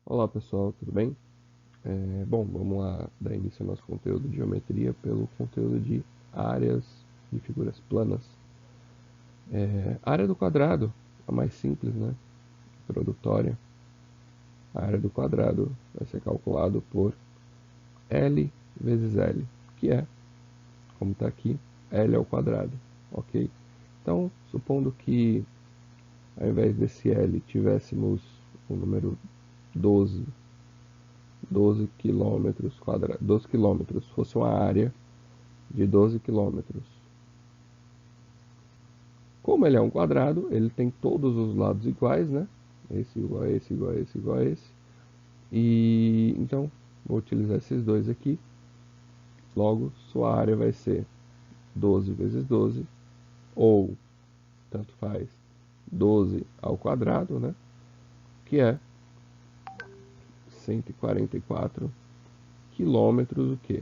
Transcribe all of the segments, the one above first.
Olá pessoal, tudo bem? Bom, vamos lá dar início ao nosso conteúdo de geometria pelo conteúdo de áreas de figuras planas. A área do quadrado, a mais simples, né? Introdutória. A área do quadrado vai ser calculado por L vezes L, que é, como está aqui, L ao quadrado, ok? Então, supondo que ao invés desse L tivéssemos o número 12 quilômetros quadrados, 12 quilômetros fosse uma área de 12 quilômetros. Como ele é um quadrado, ele tem todos os lados iguais, né? Esse igual a esse, igual a esse, igual a esse. E então, vou utilizar esses dois aqui. Logo, sua área vai ser 12 vezes 12, ou, tanto faz, 12 ao quadrado, né? Que é 144 quilômetros o quê?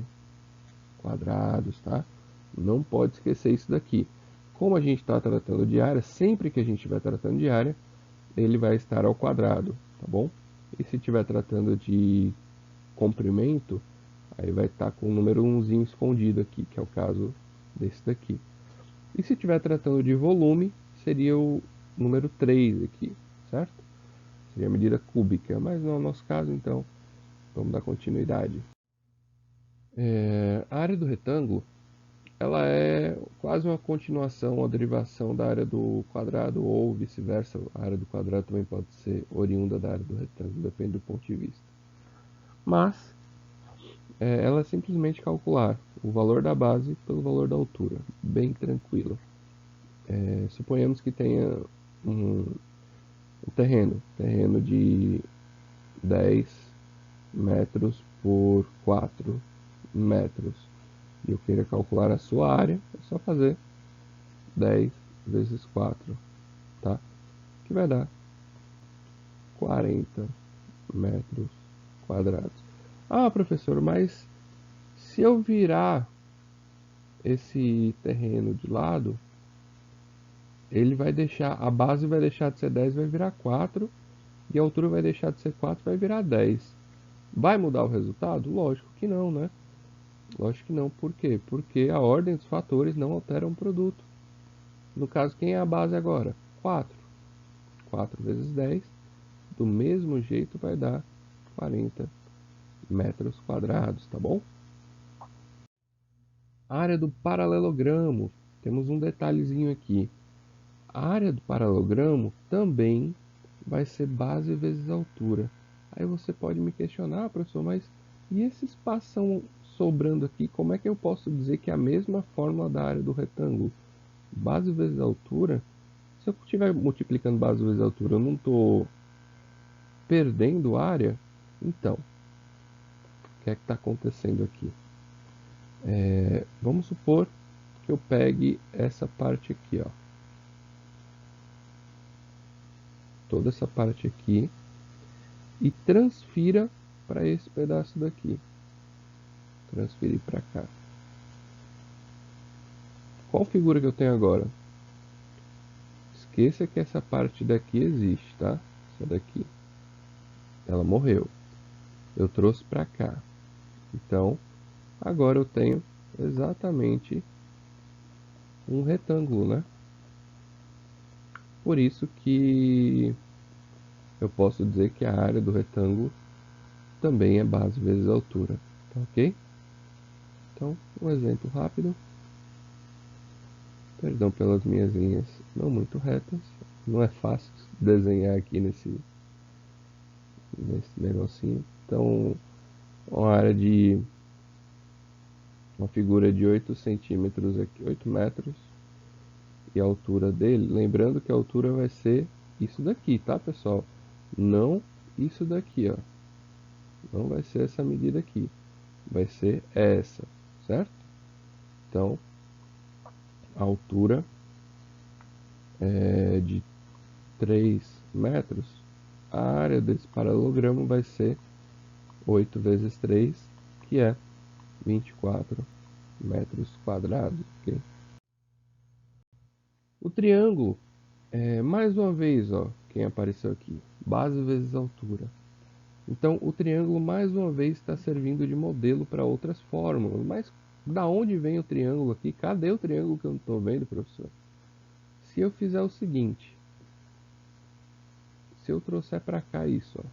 Quadrados, tá? Não pode esquecer isso daqui. Como a gente está tratando de área, sempre que a gente estiver tratando de área, ele vai estar ao quadrado, tá bom? E se estiver tratando de comprimento, aí vai estar com o número 1zinho escondido aqui, que é o caso desse daqui. E se estiver tratando de volume, seria o número 3 aqui, certo? Seria a medida cúbica, mas não é o nosso caso, então vamos dar continuidade. A área do retângulo, ela é quase uma continuação ou derivação da área do quadrado, ou vice-versa. A área do quadrado também pode ser oriunda da área do retângulo, depende do ponto de vista. Mas ela é simplesmente calcular o valor da base pelo valor da altura, bem tranquilo. Suponhamos que tenha um terreno de 10 metros por 4 metros, e eu queira calcular a sua área, é só fazer 10 vezes 4, tá? Que vai dar 40 metros quadrados. Ah, professor, mas se eu virar esse terreno de lado, ele vai deixar, a base vai deixar de ser 10, vai virar 4, e a altura vai deixar de ser 4, vai virar 10. Vai mudar o resultado? Lógico que não, né? Lógico que não. Por quê? Porque a ordem dos fatores não altera um produto. No caso, quem é a base agora? 4. 4 vezes 10, do mesmo jeito vai dar 40 metros quadrados, tá bom? A área do paralelogramo, temos um detalhezinho aqui. A área do paralelogramo também vai ser base vezes altura. Aí você pode me questionar, professor, mas e esse espaço sobrando aqui, como é que eu posso dizer que é a mesma fórmula da área do retângulo? Base vezes altura, se eu estiver multiplicando base vezes altura, eu não estou perdendo área? Então, o que é que está acontecendo aqui? Vamos supor que eu pegue essa parte aqui, ó. Toda essa parte aqui, e transfira para esse pedaço daqui. Transferir para cá. Qual figura que eu tenho agora? Esqueça que essa parte daqui existe, tá? Essa daqui. Ela morreu. Eu trouxe para cá. Então, agora eu tenho exatamente um retângulo, né? Por isso que eu posso dizer que a área do retângulo também é base vezes altura, tá ok? Então, um exemplo rápido. Perdão pelas minhas linhas não muito retas. Não é fácil desenhar aqui nesse negocinho. Então, uma figura de 8 centímetros aqui, 8 metros, e a altura dele, lembrando que a altura vai ser isso daqui, tá, pessoal? Não isso daqui, ó. Não vai ser essa medida aqui. Vai ser essa, certo? Então, a altura é de 3 metros. A área desse paralelogramo vai ser 8 vezes 3, que é 24 metros quadrados, ok? O triângulo, mais uma vez, ó, quem apareceu aqui, base vezes altura. Então, o triângulo, mais uma vez, está servindo de modelo para outras fórmulas. Mas, da onde vem o triângulo aqui? Cadê o triângulo que eu não estou vendo, professor? Se eu fizer o seguinte, se eu trouxer para cá isso, ó,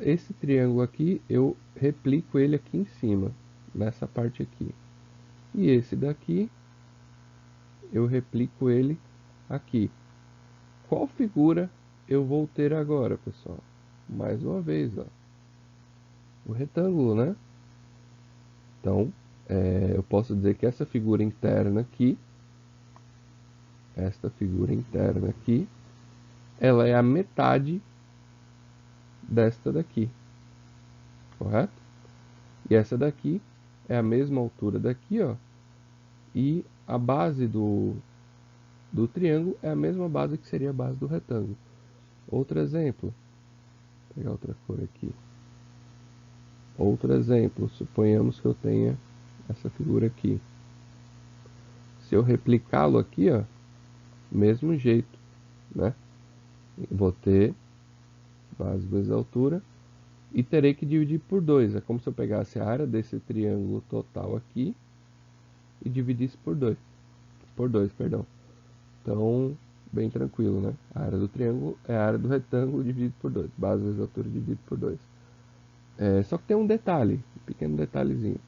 esse triângulo aqui, eu replico ele aqui em cima, nessa parte aqui. E esse daqui, eu replico ele aqui. Qual figura eu vou ter agora, pessoal? Mais uma vez, ó, o retângulo, né? Então, eu posso dizer que essa figura interna aqui, esta figura interna aqui, ela é a metade desta daqui, correto? E essa daqui é a mesma altura daqui, ó, e a base do triângulo é a mesma base que seria a base do retângulo. Outro exemplo, vou pegar outra cor aqui. Outro exemplo, suponhamos que eu tenha essa figura aqui. Se eu replicá-lo aqui, ó, mesmo jeito, né? Vou ter base vezes altura e terei que dividir por 2. É como se eu pegasse a área desse triângulo total aqui e dividisse por 2. Por 2, perdão. Então, bem tranquilo, né? A área do triângulo é a área do retângulo dividido por 2. Base vezes altura dividido por 2. Só que tem um detalhe, um pequeno detalhezinho.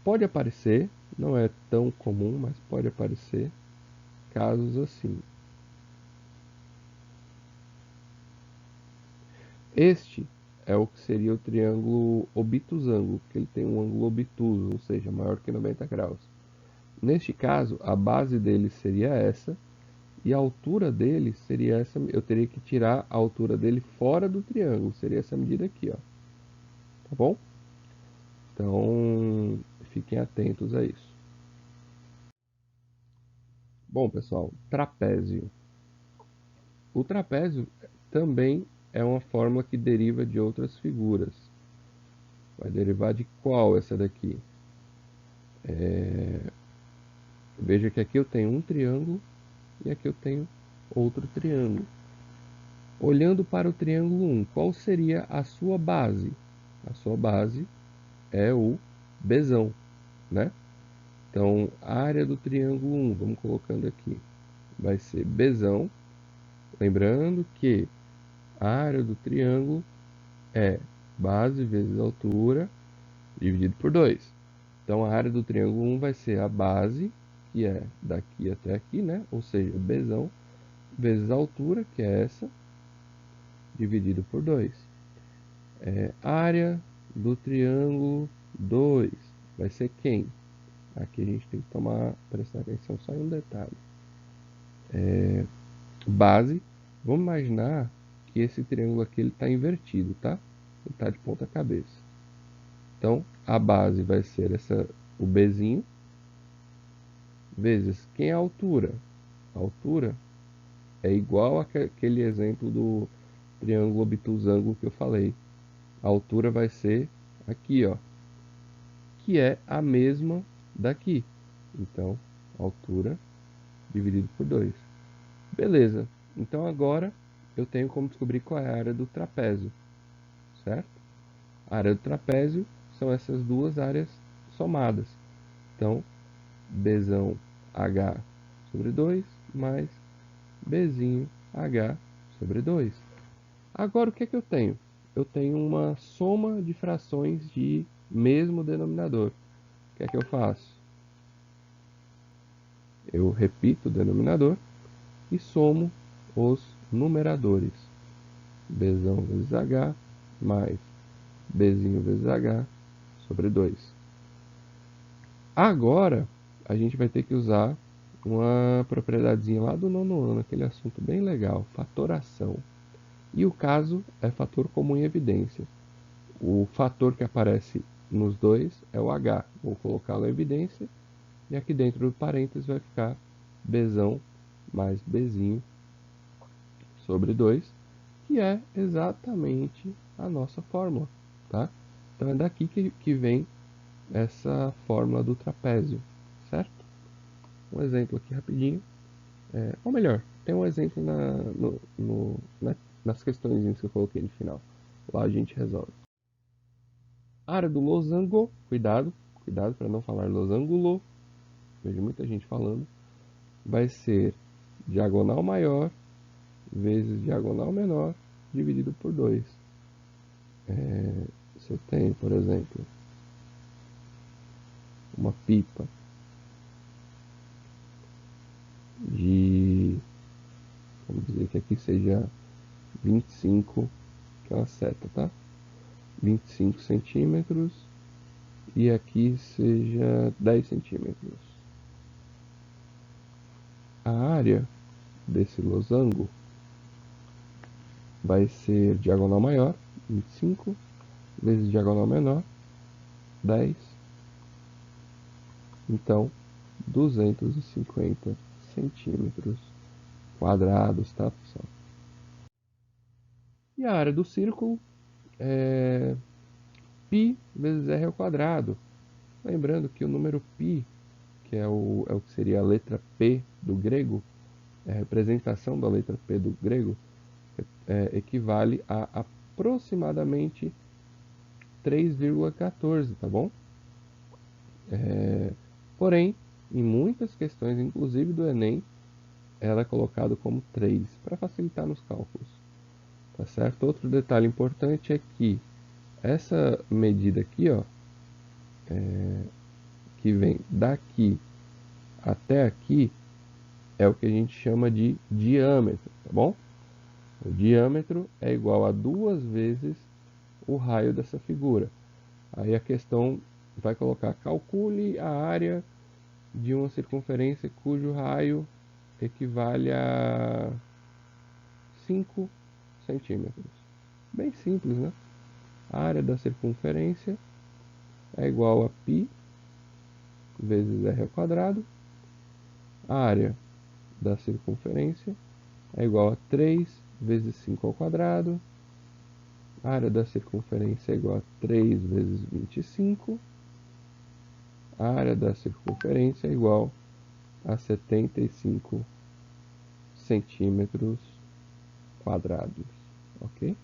Pode aparecer, não é tão comum, mas pode aparecer casos assim. Este é o que seria o triângulo obtusângulo, porque ele tem um ângulo obtuso, ou seja, maior que 90 graus. Neste caso, a base dele seria essa, e a altura dele seria essa. Eu teria que tirar a altura dele fora do triângulo, seria essa medida aqui, ó. Tá bom? Então, fiquem atentos a isso. Bom, pessoal, trapézio. O trapézio também é uma fórmula que deriva de outras figuras. Vai derivar de qual essa daqui? Veja que aqui eu tenho um triângulo e aqui eu tenho outro triângulo. Olhando para o triângulo 1, qual seria a sua base? A sua base é o Bzão, né? Então, a área do triângulo 1, vamos colocando aqui, vai ser Bzão. Lembrando que a área do triângulo é base vezes altura dividido por 2. Então, a área do triângulo 1 vai ser a base, que é daqui até aqui, né? Ou seja, Bzão, vezes a altura, que é essa, dividido por 2. Área do triângulo 2 vai ser quem? Aqui a gente tem que prestar atenção só em um detalhe. Base, vamos imaginar que esse triângulo aqui está invertido, tá? Ele está de ponta cabeça. Então, a base vai ser o Bzinho, vezes quem é a altura? A altura é igual àquele exemplo do triângulo obtusângulo que eu falei. A altura vai ser aqui, ó, que é a mesma daqui. Então, altura dividido por 2. Beleza. Então agora eu tenho como descobrir qual é a área do trapézio, certo? A área do trapézio são essas duas áreas somadas. Então, Bzão H sobre 2 mais Bzinho H sobre 2. Agora o que é que eu tenho? Eu tenho uma soma de frações de mesmo denominador. O que é que eu faço? Eu repito o denominador e somo os numeradores. Bzão vezes H mais Bzinho vezes H sobre 2. Agora, a gente vai ter que usar uma propriedadezinha lá do nono ano, aquele assunto bem legal, fatoração. E o caso é fator comum em evidência. O fator que aparece nos dois é o H. Vou colocá-lo em evidência. E aqui dentro do parênteses vai ficar Bzão mais Bzinho sobre 2, que é exatamente a nossa fórmula, tá? Então é daqui que vem essa fórmula do trapézio, certo? Um exemplo aqui rapidinho, ou melhor, tem um exemplo nas questões que eu coloquei no final. Lá a gente resolve. A área do losango, cuidado para não falar losangulo, vejo muita gente falando, vai ser diagonal maior vezes diagonal menor dividido por 2. Se eu tenho, por exemplo, uma pipa de, vamos dizer que aqui seja 25, que é uma seta, tá? 25 centímetros e aqui seja 10 centímetros. A área desse losango vai ser diagonal maior, 25, vezes diagonal menor, 10. Então, 250 centímetros quadrados, tá, pessoal? E a área do círculo é π vezes r ao quadrado. Lembrando que o número π, que é o que seria a letra P do grego, a representação da letra P do grego, equivale a aproximadamente 3,14, tá bom? Porém, em muitas questões, inclusive do Enem, ela é colocado como 3, para facilitar nos cálculos. Tá certo? Outro detalhe importante é que essa medida aqui, ó, que vem daqui até aqui, é o que a gente chama de diâmetro, tá bom? O diâmetro é igual a 2 vezes o raio dessa figura. Aí a questão vai colocar, calcule a área de uma circunferência cujo raio equivale a 5 centímetros. Bem simples, né? A área da circunferência é igual a π vezes r ao quadrado. A área da circunferência é igual a 3 vezes 5 ao quadrado. A área da circunferência é igual a 3 vezes 25. A área da circunferência é igual a 75 centímetros quadrados, ok?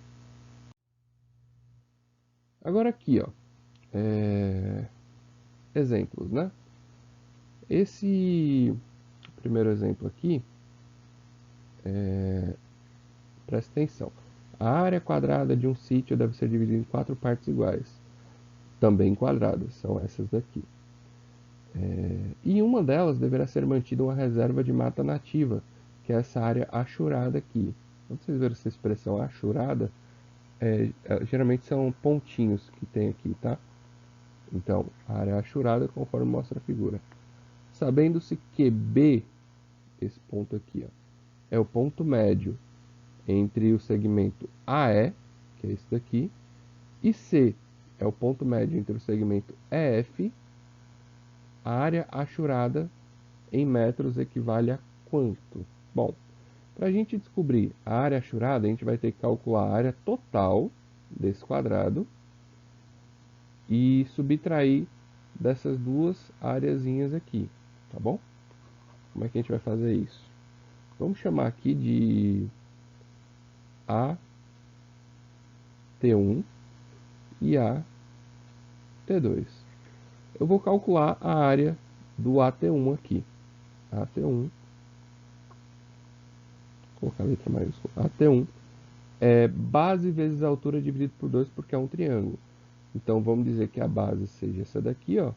Agora aqui, ó, exemplos, né? Esse primeiro exemplo aqui, presta atenção. A área quadrada de um sítio deve ser dividida em 4 partes iguais, também quadradas, são essas daqui. E uma delas deverá ser mantida uma reserva de mata nativa, que é essa área achurada aqui. Quando vocês verem essa expressão achurada, geralmente são pontinhos que tem aqui, tá? Então, a área achurada conforme mostra a figura. Sabendo-se que B, esse ponto aqui, ó, é o ponto médio entre o segmento AE, que é esse daqui, e C é o ponto médio entre o segmento EF, a área achurada em metros equivale a quanto? Bom, para a gente descobrir a área achurada, a gente vai ter que calcular a área total desse quadrado e subtrair dessas duas areazinhas aqui, tá bom? Como é que a gente vai fazer isso? Vamos chamar aqui de AT1 e AT2. Eu vou calcular a área do AT1 aqui. AT1, vou colocar a letra maiúscula. AT1 é base vezes a altura dividido por 2, porque é um triângulo. Então vamos dizer que a base seja essa daqui, ó,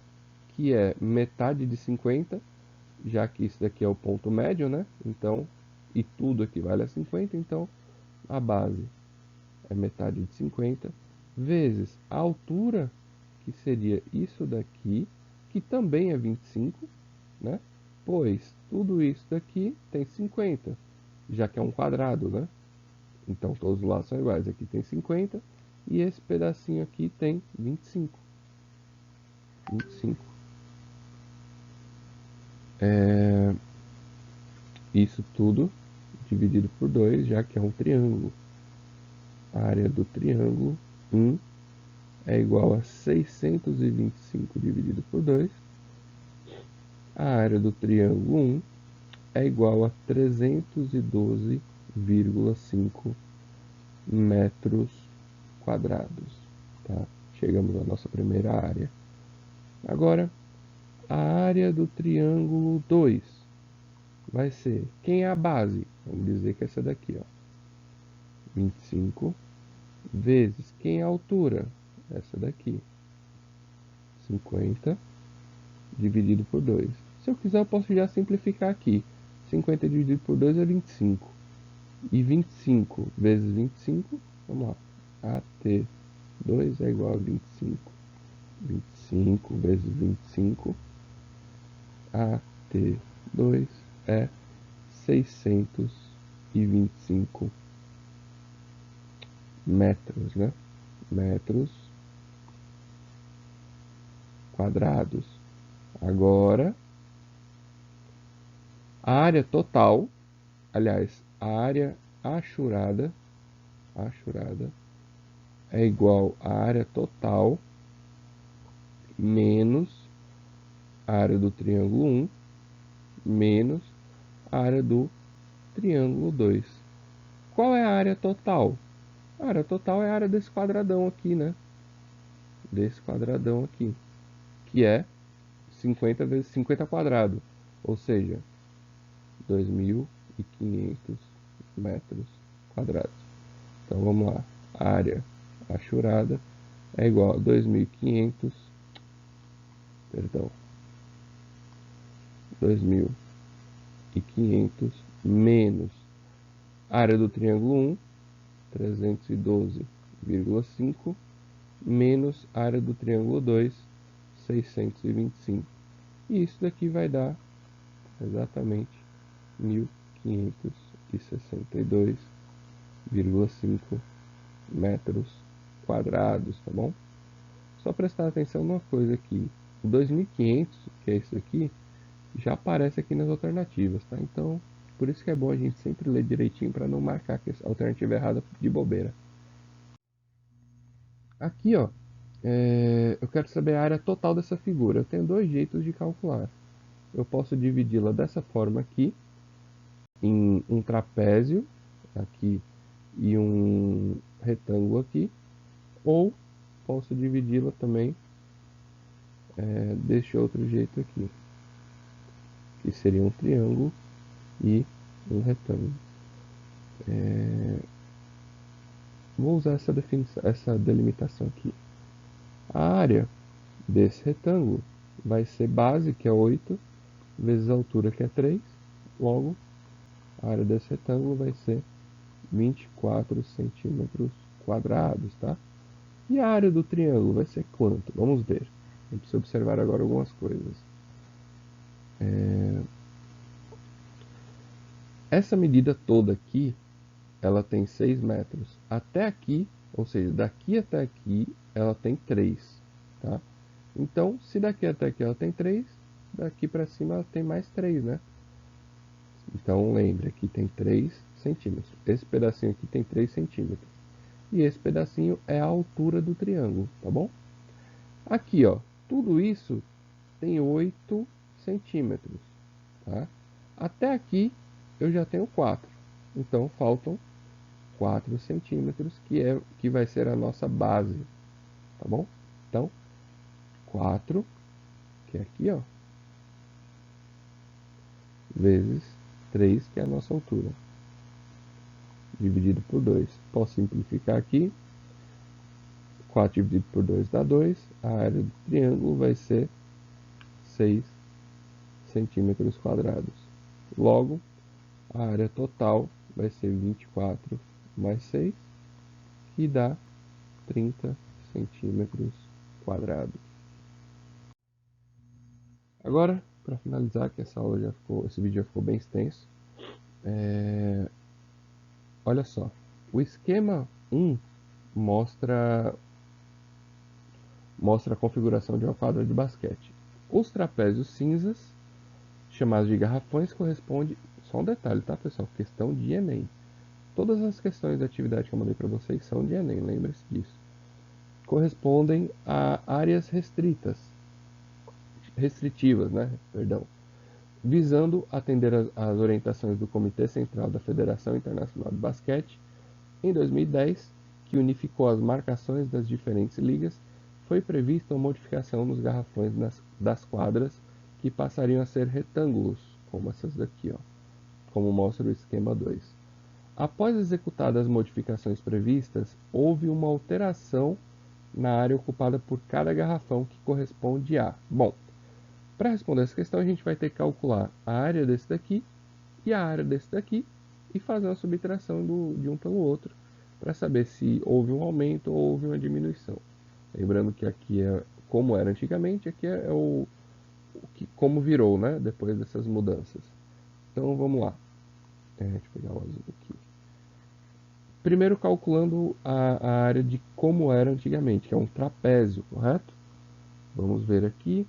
que é metade de 50, já que isso daqui é o ponto médio, né? Então, e tudo equivale a 50, então a base é metade de 50, vezes a altura, que seria isso daqui, que também é 25, né? Pois tudo isso daqui tem 50, já que é um quadrado, né? Então todos os lados são iguais. Aqui tem 50 e esse pedacinho aqui tem 25. 25. Isso tudo dividido por 2, já que é um triângulo. A área do triângulo 1 é igual a 625 dividido por 2. A área do triângulo 1 é igual a 312,5 metros quadrados. Tá? Chegamos à nossa primeira área. Agora, a área do triângulo 2 vai ser, quem é a base? Vamos dizer que é essa daqui, ó. 25 vezes quem é a altura? Essa daqui. 50 dividido por 2. Se eu quiser, eu posso já simplificar aqui. 50 dividido por 2 é 25. E 25 vezes 25, vamos lá. AT2 é igual a 25. 25 vezes 25. AT2 é 625 metros, né? Metros quadrados. Agora, a área total, aliás, a área achurada é igual à área total menos a área do triângulo 1 menos a área do triângulo 2. Qual é a área total? A área total é a área desse quadradão aqui, né? Desse quadradão aqui, que é 50 vezes 50 quadrado, ou seja, 2.500 metros quadrados. Então vamos lá, a área achurada é igual a 2.500, perdão, 2.500 menos a área do triângulo 1, 312,5, menos a área do triângulo 2, 625. E isso daqui vai dar exatamente 1.562,5 metros quadrados, tá bom? Só prestar atenção numa coisa aqui. O 2.500, que é isso aqui, já aparece aqui nas alternativas, tá? Então, por isso que é bom a gente sempre ler direitinho para não marcar a alternativa errada de bobeira. Aqui, ó, eu quero saber a área total dessa figura. Eu tenho dois jeitos de calcular. Eu posso dividi-la dessa forma aqui, em um trapézio aqui e um retângulo aqui, ou posso dividi-la também deste outro jeito aqui, que seria um triângulo e um retângulo. Vou usar essa delimitação aqui. A área desse retângulo vai ser base, que é 8, vezes a altura, que é 3. Logo, a área desse retângulo vai ser 24 centímetros quadrados, tá? E a área do triângulo vai ser quanto? Vamos ver. A gente precisa observar agora algumas coisas. Essa medida toda aqui, ela tem 6 metros. Até aqui, ou seja, daqui até aqui, ela tem 3, tá? Então, se daqui até aqui ela tem 3, daqui para cima ela tem mais 3, né? Então, lembre, aqui tem 3 centímetros. Esse pedacinho aqui tem 3 centímetros. E esse pedacinho é a altura do triângulo, tá bom? Aqui, ó, tudo isso tem 8 centímetros, tá? Até aqui eu já tenho 4. Então, faltam 4 centímetros, que vai ser a nossa base, tá bom? Então, 4, que é aqui, ó, vezes 3, que é a nossa altura, dividido por 2. Posso simplificar aqui. 4 dividido por 2 dá 2. A área do triângulo vai ser 6 centímetros quadrados. Logo, a área total vai ser 24 mais 6, que dá 30 centímetros quadrados. Agora, para finalizar, que esse vídeo já ficou bem extenso, olha só, o esquema 1 mostra a configuração de uma quadra de basquete. Os trapézios cinzas, chamados de garrafões, correspondem, só um detalhe, tá, pessoal? Questão de Enem. Todas as questões da atividade que eu mandei para vocês são de Enem, lembre-se disso. Correspondem a áreas restritivas, né? Perdão. visando atender às orientações do Comitê Central da Federação Internacional de Basquete, em 2010, que unificou as marcações das diferentes ligas, foi prevista uma modificação nos garrafões das quadras, que passariam a ser retângulos, como essas daqui, ó, como mostra o esquema 2. Após executadas as modificações previstas, houve uma alteração na área ocupada por cada garrafão, que corresponde a... Bom, para responder essa questão, a gente vai ter que calcular a área desse daqui e a área desse daqui e fazer uma subtração de um pelo outro para saber se houve um aumento ou houve uma diminuição. Lembrando que aqui é como era antigamente, aqui é como virou, né, depois dessas mudanças. Então vamos lá. Deixa eu pegar o azul aqui. Primeiro calculando a área de como era antigamente, que é um trapézio, correto? Vamos ver aqui.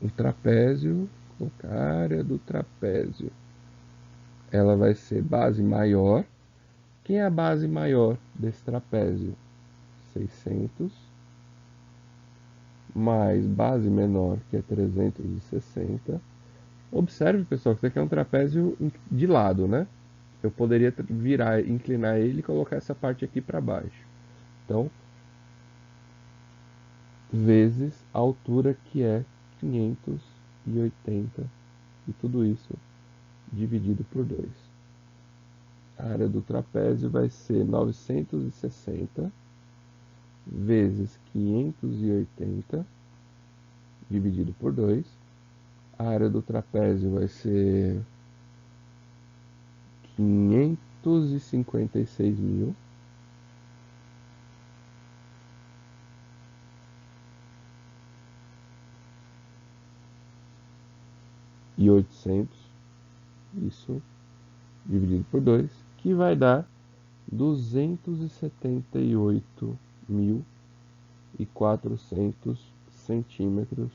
Um trapézio, colocar a área do trapézio. Ela vai ser base maior. Quem é a base maior desse trapézio? 600 mais base menor, que é 360. Observe, pessoal, que isso aqui é um trapézio de lado, né? Eu poderia virar, inclinar ele e colocar essa parte aqui para baixo. Então, vezes a altura, que é 580, e tudo isso dividido por 2. A área do trapézio vai ser 960 vezes 580 dividido por 2. A área do trapézio vai ser 556 mil. E 800, isso dividido por 2, que vai dar 278.400 centímetros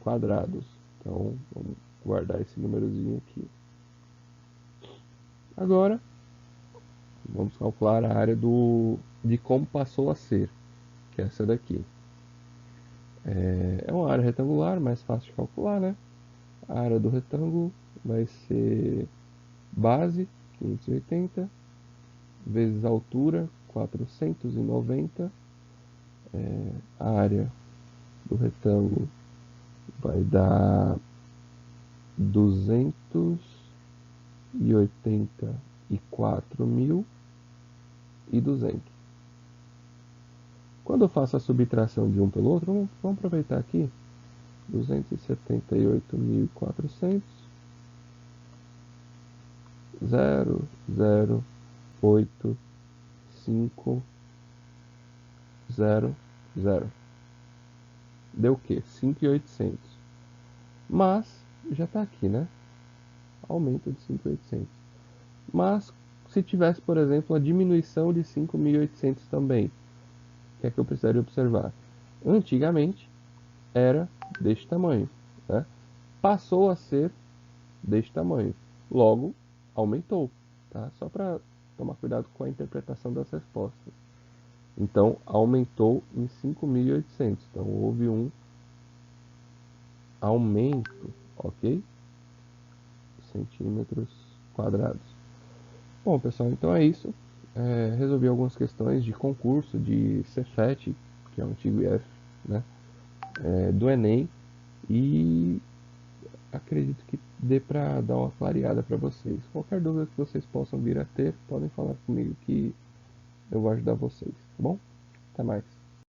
quadrados. Então, vamos guardar esse númerozinho aqui. Agora, vamos calcular a área de como passou a ser, que é essa daqui. É uma área retangular, mais fácil de calcular, né? A área do retângulo vai ser base, 580, vezes a altura, 490. A área do retângulo vai dar 284.200. Quando eu faço a subtração de um pelo outro, vamos aproveitar aqui. 278.400, 0,08500. Deu o quê? 5.800. Mas, já está aqui, né? Aumento de 5.800. Mas, se tivesse, por exemplo, a diminuição de 5.800 também, o que é que eu precisaria observar? Antigamente, era deste tamanho, né? Passou a ser deste tamanho. Logo, aumentou, tá? Só para tomar cuidado com a interpretação das respostas. Então, aumentou em 5.800. Então, houve um aumento, ok? Centímetros quadrados. Bom, pessoal, então é isso. Resolvi algumas questões de concurso, de Cefet, que é o antigo IF, né? Do Enem, e acredito que dê para dar uma clareada para vocês. Qualquer dúvida que vocês possam vir a ter, podem falar comigo que eu vou ajudar vocês, tá bom? Até mais.